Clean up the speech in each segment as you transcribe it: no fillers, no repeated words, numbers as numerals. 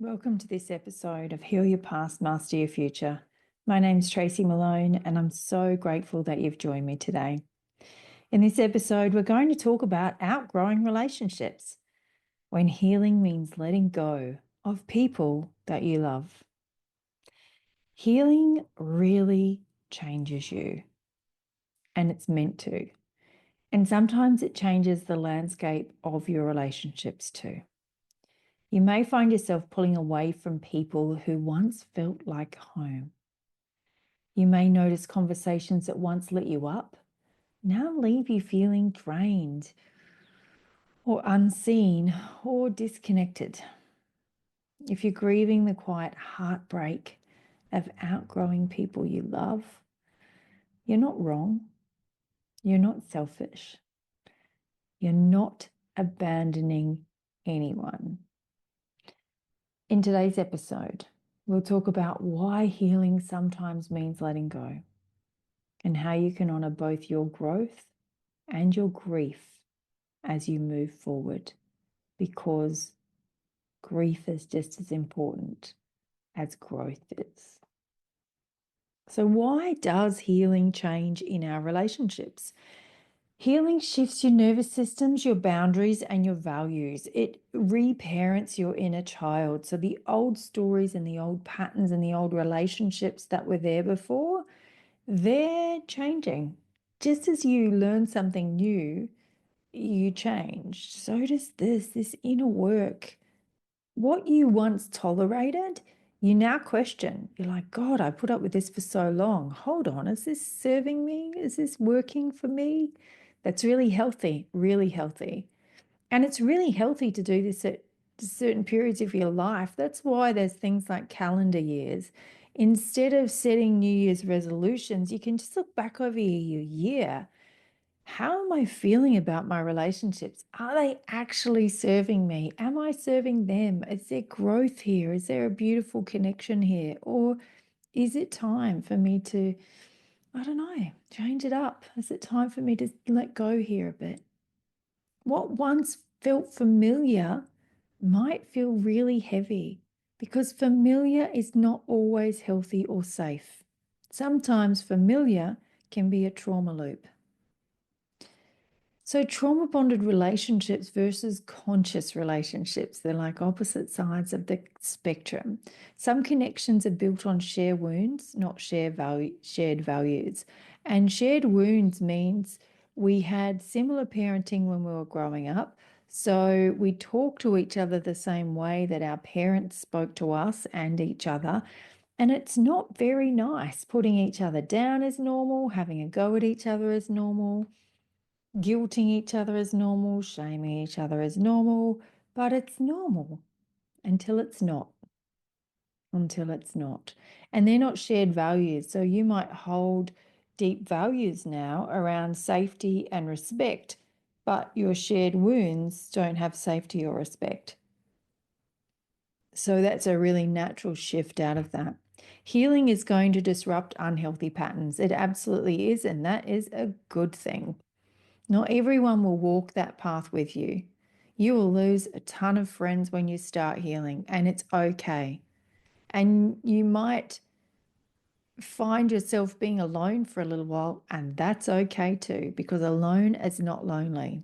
Welcome to this episode of Heal Your Past, Master Your Future. My name's Tracy Malone, and I'm so grateful that you've joined me today. In this episode, we're going to talk about outgrowing relationships when healing means letting go of people that you love. Healing really changes you, and it's meant to. And sometimes it changes the landscape of your relationships too. You may find yourself pulling away from people who once felt like home. You may notice conversations that once lit you up now leave you feeling drained or unseen or disconnected. If you're grieving the quiet heartbreak of outgrowing people you love, you're not wrong. You're not selfish. You're not abandoning anyone. In today's episode, we'll talk about why healing sometimes means letting go and how you can honor both your growth and your grief as you move forward, because grief is just as important as growth is. So, why does healing change in our relationships? Healing shifts your nervous systems, your boundaries, and your values. It reparents your inner child. So the old stories and the old patterns and the old relationships that were there before, they're changing. Just as you learn something new, you change. So does this inner work. What you once tolerated, you now question. You're like, God, I put up with this for so long. Hold on, is this serving me? Is this working for me? That's really healthy, really healthy. And it's really healthy to do this at certain periods of your life. That's why there's things like calendar years. Instead of setting New Year's resolutions, you can just look back over your year. How am I feeling about my relationships? Are they actually serving me? Am I serving them? Is there growth here? Is there a beautiful connection here? Or is it time for me to, I don't know, change it up? Is it time for me to let go here a bit? What once felt familiar might feel really heavy, because familiar is not always healthy or safe. Sometimes familiar can be a trauma loop. So, trauma bonded relationships versus conscious relationships, they're like opposite sides of the spectrum. Some connections are built on shared wounds, not shared values. And shared wounds means we had similar parenting when we were growing up. So, we talk to each other the same way that our parents spoke to us and each other. And it's not very nice. Putting each other down is normal, having a go at each other is normal. Guilting each other is normal, shaming each other is normal, but it's normal until it's not. Until it's not. And they're not shared values. So you might hold deep values now around safety and respect, but your shared wounds don't have safety or respect. So that's a really natural shift out of that. Healing is going to disrupt unhealthy patterns. It absolutely is, and that is a good thing. Not everyone will walk that path with you. You will lose a ton of friends when you start healing, and it's okay. And you might find yourself being alone for a little while, and that's okay too, because alone is not lonely.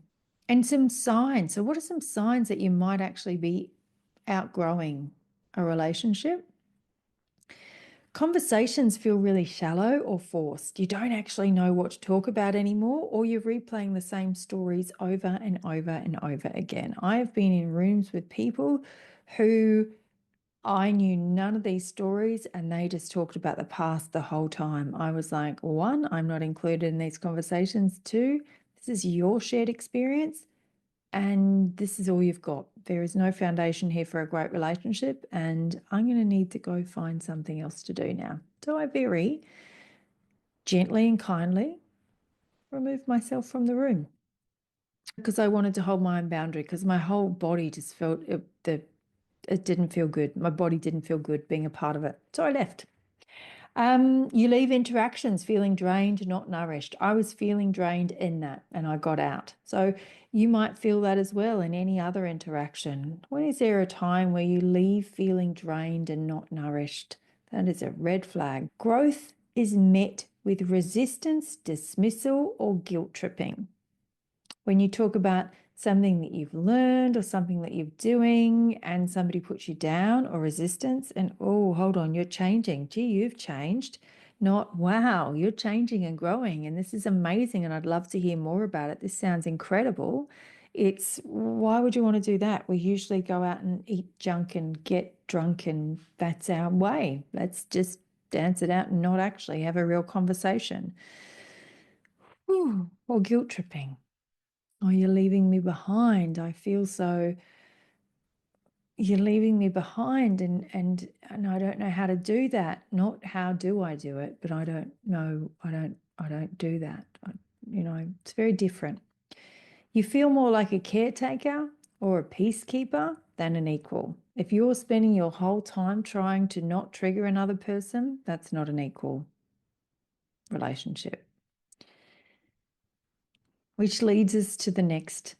And some signs. So, what are some signs that you might actually be outgrowing a relationship? Conversations feel really shallow or forced. You don't actually know what to talk about anymore, or you're replaying the same stories over and over and over again. I have been in rooms with people who I knew none of these stories and they just talked about the past the whole time. I was like, one, I'm not included in these conversations. Two, this is your shared experience. And this is all you've got. There is no foundation here for a great relationship, and I'm going to need to go find something else to do now. So I very gently and kindly removed myself from the room because I wanted to hold my own boundary, because my whole body just felt it didn't feel good. My body didn't feel good being a part of it. So I left. You leave interactions feeling drained, not nourished. I was feeling drained in that and I got out. So you might feel that as well in any other interaction. When is there a time where you leave feeling drained and not nourished? That is a red flag. Growth is met with resistance, dismissal, or guilt tripping. When you talk about something that you've learned or something that you're doing and somebody puts you down or resistance and, oh, hold on, you're changing. Gee, you've changed. Not, wow, you're changing and growing. And this is amazing. And I'd love to hear more about it. This sounds incredible. It's why would you want to do that? We usually go out and eat junk and get drunk, and that's our way. Let's just dance it out and not actually have a real conversation. Ooh, or guilt tripping. Oh, you're leaving me behind. I feel so you're leaving me behind and I don't know how to do that. Not how do I do it, but I don't know. I don't do that. It's very different. You feel more like a caretaker or a peacekeeper than an equal. If you're spending your whole time trying to not trigger another person, that's not an equal relationship. Which leads us to the next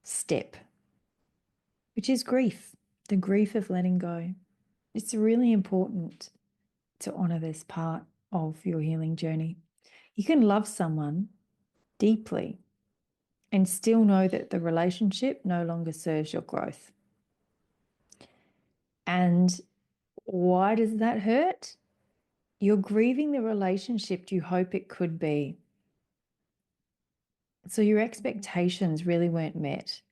step, which is grief, the grief of letting go. It's really important to honor this part of your healing journey. You can love someone deeply and still know that the relationship no longer serves your growth. And why does that hurt? You're grieving the relationship you hope it could be. So your expectations really weren't met.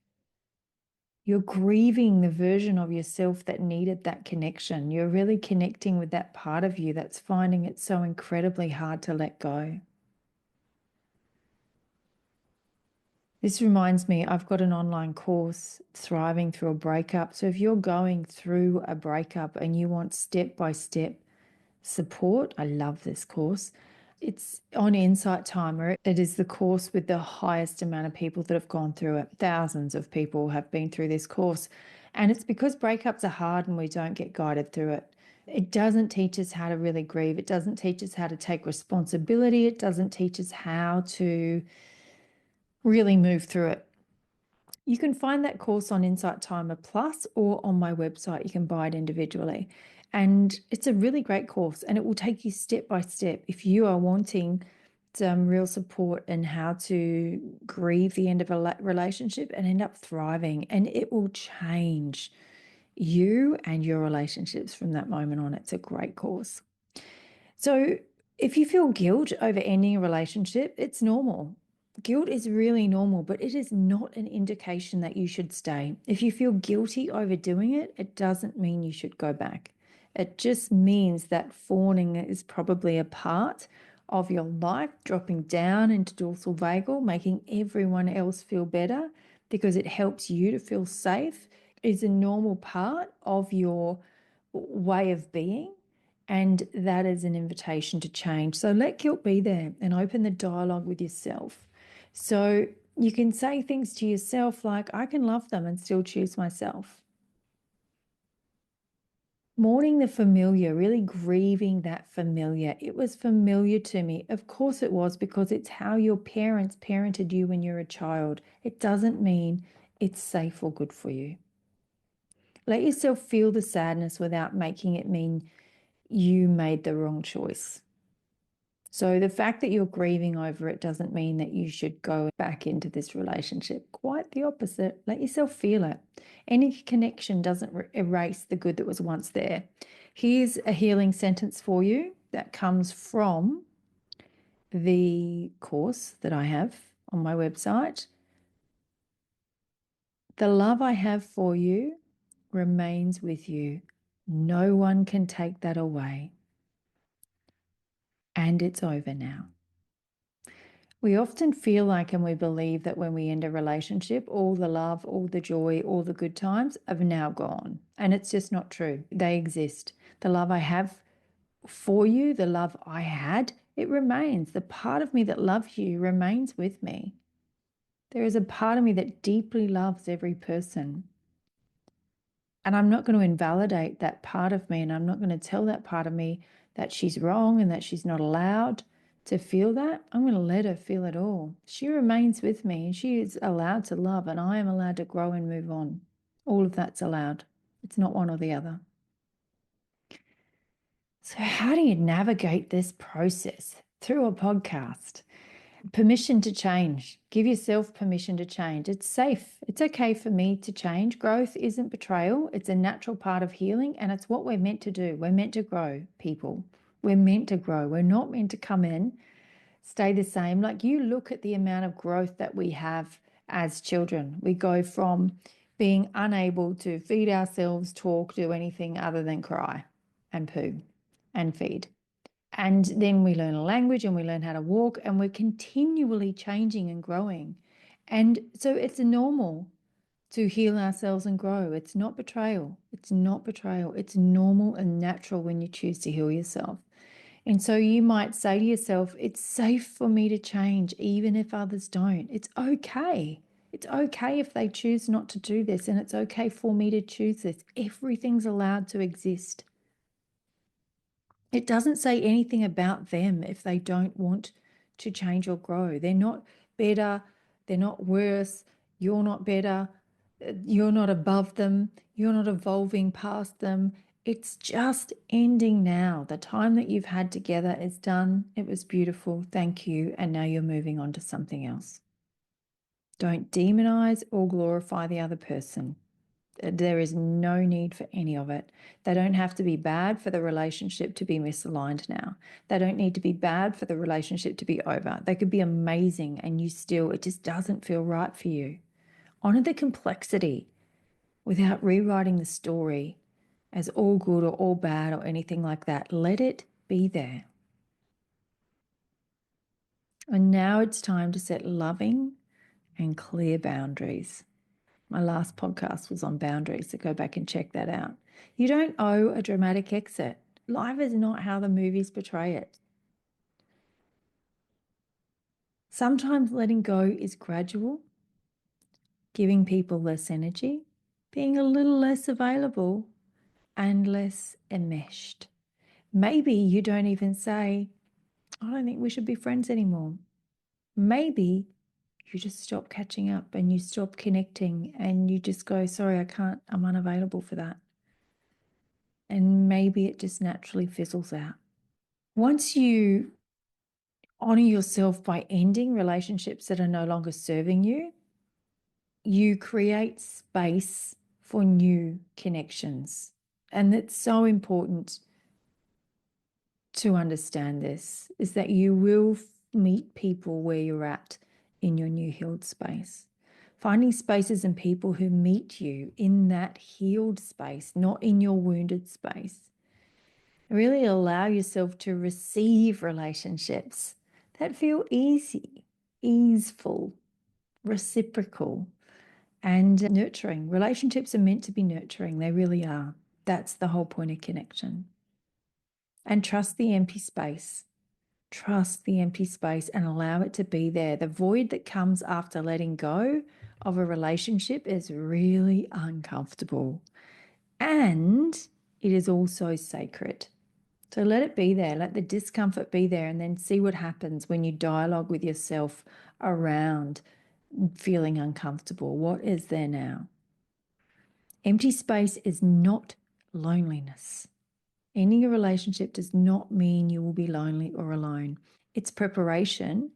You're grieving the version of yourself that needed that connection. You're really connecting with that part of you that's finding it so incredibly hard to let go. This reminds me, I've got an online course, Thriving Through a Breakup. So if you're going through a breakup and you want step-by-step support, I love this course. It's on Insight Timer. It is the course with the highest amount of people that have gone through it. Thousands of people have been through this course. And it's because breakups are hard and we don't get guided through it. It doesn't teach us how to really grieve. It doesn't teach us how to take responsibility. It doesn't teach us how to really move through it. You can find that course on Insight Timer Plus or on my website. You can buy it individually. And it's a really great course and it will take you step by step if you are wanting some real support in how to grieve the end of a relationship and end up thriving. And it will change you and your relationships from that moment on. It's a great course. So if you feel guilt over ending a relationship, it's normal. Guilt is really normal, but it is not an indication that you should stay. If you feel guilty over doing it, it doesn't mean you should go back. It just means that fawning is probably a part of your life, dropping down into dorsal vagal, making everyone else feel better because it helps you to feel safe, is a normal part of your way of being. And that is an invitation to change. So let guilt be there and open the dialogue with yourself. So you can say things to yourself like, I can love them and still choose myself. Mourning the familiar, really grieving that familiar. It was familiar to me. Of course it was, because it's how your parents parented you when you're a child. It doesn't mean it's safe or good for you. Let yourself feel the sadness without making it mean you made the wrong choice. So the fact that you're grieving over it doesn't mean that you should go back into this relationship. Quite the opposite. Let yourself feel it. Any connection doesn't erase the good that was once there. Here's a healing sentence for you that comes from the course that I have on my website. The love I have for you remains with you. No one can take that away. And it's over now. We often feel like and we believe that when we end a relationship, all the love, all the joy, all the good times have now gone. And it's just not true. They exist. The love I have for you, the love I had, it remains. The part of me that loves you remains with me. There is a part of me that deeply loves every person. And I'm not going to invalidate that part of me, and I'm not going to tell that part of me that she's wrong and that she's not allowed to feel that, I'm going to let her feel it all. She remains with me and she is allowed to love, and I am allowed to grow and move on. All of that's allowed. It's not one or the other. So, how do you navigate this process? Through a podcast. Permission to change. Give yourself permission to change. It's safe. It's okay for me to change. Growth isn't betrayal. It's a natural part of healing, and it's what we're meant to do. We're meant to grow, people. We're meant to grow. We're not meant to come in, stay the same. Like, you look at the amount of growth that we have as children. We go from being unable to feed ourselves, talk, do anything other than cry and poo and feed. And then we learn a language and we learn how to walk, and we're continually changing and growing. And so it's normal to heal ourselves and grow. It's not betrayal. It's not betrayal. It's normal and natural when you choose to heal yourself. And so you might say to yourself, it's safe for me to change, even if others don't. It's okay. It's okay if they choose not to do this, and it's okay for me to choose this. Everything's allowed to exist. It doesn't say anything about them if they don't want to change or grow. They're not better. They're not worse. You're not better. You're not above them. You're not evolving past them. It's just ending now. The time that you've had together is done. It was beautiful. Thank you. And now you're moving on to something else. Don't demonize or glorify the other person. There is no need for any of it. They don't have to be bad for the relationship to be misaligned now. They don't need to be bad for the relationship to be over. They could be amazing and it just doesn't feel right for you. Honor the complexity without rewriting the story as all good or all bad or anything like that. Let it be there. And now it's time to set loving and clear boundaries. My last podcast was on boundaries, so go back and check that out. You don't owe a dramatic exit. Life is not how the movies portray it. Sometimes letting go is gradual, giving people less energy, being a little less available, and less enmeshed. Maybe you don't even say, I don't think we should be friends anymore. Maybe you just stop catching up and you stop connecting and you just go, sorry, I can't, I'm unavailable for that. And maybe it just naturally fizzles out. Once you honor yourself by ending relationships that are no longer serving you, you create space for new connections. And it's so important to understand this, is that you will meet people where you're at in your new healed space. Finding spaces and people who meet you in that healed space, not in your wounded space. Really allow yourself to receive relationships that feel easy, easeful, reciprocal, and nurturing. Relationships are meant to be nurturing. They really are. That's the whole point of connection. And trust the empty space. Trust the empty space and allow it to be there. The void that comes after letting go of a relationship is really uncomfortable. And it is also sacred. So let it be there. Let the discomfort be there, and then see what happens when you dialogue with yourself around feeling uncomfortable. What is there now? Empty space is not loneliness. Ending a relationship does not mean you will be lonely or alone. It's preparation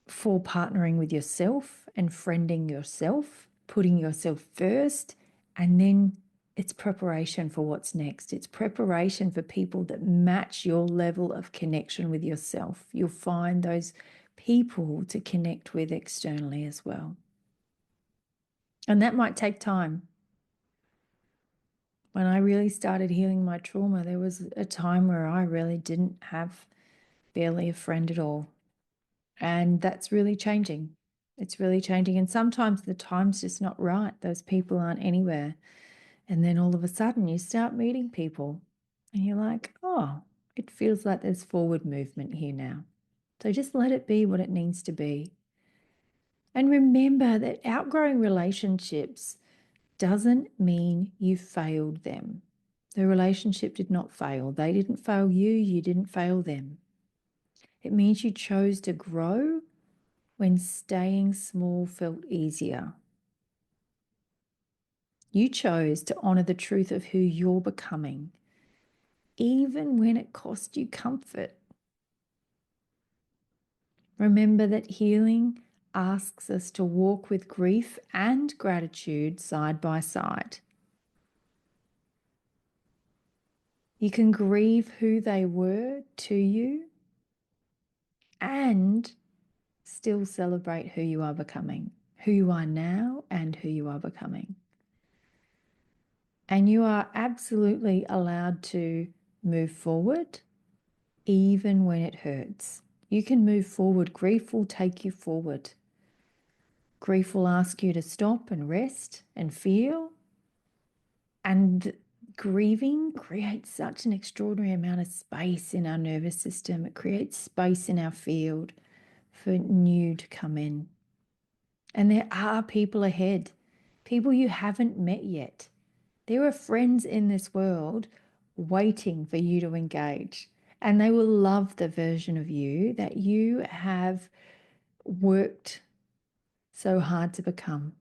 for partnering with yourself and friending yourself, putting yourself first, and then it's preparation for what's next. It's preparation for people that match your level of connection with yourself. You'll find those people to connect with externally as well. And that might take time. When I really started healing my trauma, there was a time where I really didn't have barely a friend at all. And that's really changing. It's really changing. And sometimes the time's just not right. Those people aren't anywhere. And then all of a sudden you start meeting people and you're like, oh, it feels like there's forward movement here now. So just let it be what it needs to be. And remember that outgrowing relationships doesn't mean you failed them. The relationship did not fail. They didn't fail you. You didn't fail them. It means you chose to grow when staying small felt easier. You chose to honor the truth of who you're becoming, even when it cost you comfort. Remember that healing asks us to walk with grief and gratitude side by side. You can grieve who they were to you and still celebrate who you are becoming, who you are now and who you are becoming. And you are absolutely allowed to move forward even when it hurts. You can move forward. Grief will take you forward. Grief will ask you to stop and rest and feel. And grieving creates such an extraordinary amount of space in our nervous system. It creates space in our field for new to come in. And there are people ahead, people you haven't met yet. There are friends in this world waiting for you to engage. And they will love the version of you that you have worked so hard to become.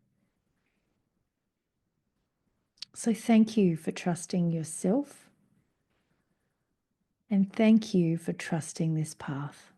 So thank you for trusting yourself. And thank you for trusting this path.